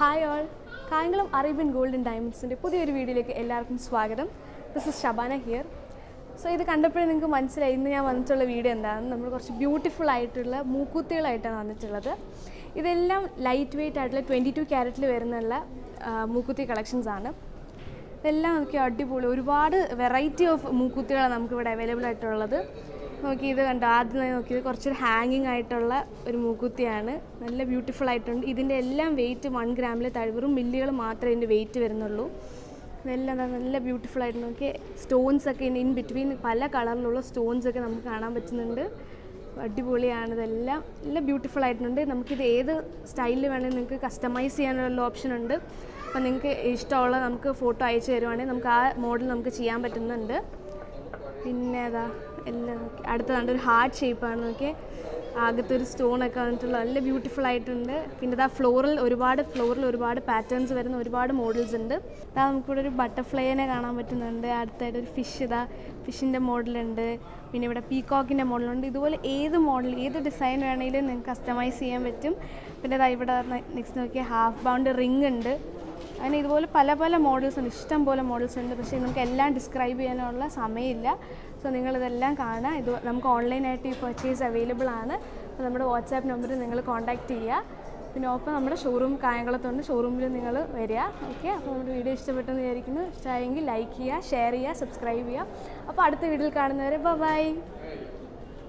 Hi all, Kayamkulam Arabian Gold and Diamonds in പുതിയൊരു വീഡിയോയിലേക്ക് എല്ലാവർക്കും സ്വാഗതം. This is Shabana here. So ഇത് കണ്ടപ്പോൾ നിങ്ങൾക്ക് മനസ്സിലായി ഇന്ന് ഞാൻ വന്നിട്ടുള്ള വീഡിയോ എന്താണെന്ന്. നമ്മൾ കുറച്ച് ബ്യൂട്ടിഫുൾ ആയിട്ടുള്ള മൂക്കുത്തികളായിട്ടാണ് വന്നിട്ടുള്ളത്. ഇതെല്ലാം ലൈറ്റ് വെയ്റ്റ് ആയിട്ടുള്ള 22 ക്യാരറ്റിൽ വരുന്നുള്ള മൂക്കുത്തി കളക്ഷൻസ് ആണ്. ഇതെല്ലാം നമുക്ക് അടിപൊളി ഒരുപാട് വെറൈറ്റി ഓഫ് മൂക്കുത്തികളാണ് നമുക്കിവിടെ അവൈലബിൾ ആയിട്ടുള്ളത്. നോക്കി ഇത് കണ്ടോ, ആദ്യം നോക്കിയത് കുറച്ചൊരു ഹാങ്ങിങ് ആയിട്ടുള്ള ഒരു മൂക്കുത്തിയാണ്. നല്ല ബ്യൂട്ടിഫുൾ ആയിട്ടുണ്ട്. ഇതിൻ്റെ എല്ലാം വെയിറ്റ് 1 ഗ്രാമിൽ വെറും മില്ലികൾ മാത്രമേ ഇതിൻ്റെ വെയിറ്റ് വരുന്നുള്ളൂ. ഇതെല്ലാം നല്ല ബ്യൂട്ടിഫുൾ ആയിട്ട് നോക്കി സ്റ്റോൺസൊക്കെ ഇൻ ബിറ്റ്വീൻ പല കളറിലുള്ള സ്റ്റോൺസൊക്കെ നമുക്ക് കാണാൻ പറ്റുന്നുണ്ട്. അടിപൊളിയാണ്. ഇതെല്ലാം നല്ല ബ്യൂട്ടിഫുൾ ആയിട്ടുണ്ട്. നമുക്കിത് ഏത് സ്റ്റൈലിൽ വേണമെങ്കിൽ നിങ്ങൾക്ക് കസ്റ്റമൈസ് ചെയ്യാനുള്ള ഓപ്ഷൻ ഉണ്ട്. അപ്പോൾ നിങ്ങൾക്ക് ഇഷ്ടമുള്ള നമുക്ക് ഫോട്ടോ അയച്ചു തരുവാണെങ്കിൽ നമുക്ക് ആ മോഡൽ നമുക്ക് ചെയ്യാൻ പറ്റുന്നുണ്ട്. പിന്നെ അതാ എല്ലാം നോക്കി അടുത്തതാണ്ട് ഒരു ഹാർട്ട് ഷേപ്പാണ് നോക്കി, ആകത്തൊരു സ്റ്റോണൊക്കെ വന്നിട്ടുള്ള നല്ല ബ്യൂട്ടിഫുൾ ആയിട്ടുണ്ട്. പിന്നെ ഇതാ ഫ്ലോറിൽ ഒരുപാട് പാറ്റേൺസ് വരുന്ന ഒരുപാട് മോഡൽസ് ഉണ്ട്. അതാ നമുക്കിവിടെ ഒരു ബട്ടർഫ്ലൈനെ കാണാൻ പറ്റുന്നുണ്ട്. അടുത്തായിട്ട് ഒരു ഫിഷിൻ്റെ മോഡലുണ്ട്. പിന്നെ ഇവിടെ പീകോക്കിൻ്റെ മോഡലുണ്ട്. ഇതുപോലെ ഏത് ഡിസൈൻ വേണമെങ്കിലും നിങ്ങൾക്ക് കസ്റ്റമൈസ് ചെയ്യാൻ പറ്റും. പിന്നെ ഇതാ ഇവിടെ നെക്സ്റ്റ് നോക്കിയാൽ ഹാഫ് ബൗണ്ട് റിങ് ഉണ്ട്. അങ്ങനെ ഇതുപോലെ പല മോഡൽസ് ഉണ്ട്, ഇഷ്ടം പോലെ മോഡൽസ് ഉണ്ട്. പക്ഷേ നിങ്ങൾക്ക് എല്ലാം ഡിസ്ക്രൈബ് ചെയ്യാനുള്ള സമയമില്ല. സോ നിങ്ങളിതെല്ലാം കാണുക. ഇത് നമുക്ക് ഓൺലൈനായിട്ട് ഈ പർച്ചേസ് അവൈലബിൾ ആണ്. അപ്പോൾ നമ്മുടെ വാട്സാപ്പ് നമ്പറിൽ നിങ്ങൾ കോൺടാക്റ്റ് ചെയ്യുക. പിന്നെ ഒപ്പം നമ്മുടെ ഷോറൂം കായംകുളത്തുണ്ട്, ഷോറൂമിൽ നിങ്ങൾ വരിക. ഓക്കെ, അപ്പോൾ നമ്മുടെ വീഡിയോ ഇഷ്ടപ്പെട്ടെന്ന് വിചാരിക്കുന്നു. ഇഷ്ടമായെങ്കിൽ ലൈക്ക് ചെയ്യുക, ഷെയർ ചെയ്യുക, സബ്സ്ക്രൈബ് ചെയ്യുക. അപ്പോൾ അടുത്ത വീഡിയോയിൽ കാണുന്നവരെ ബൈ.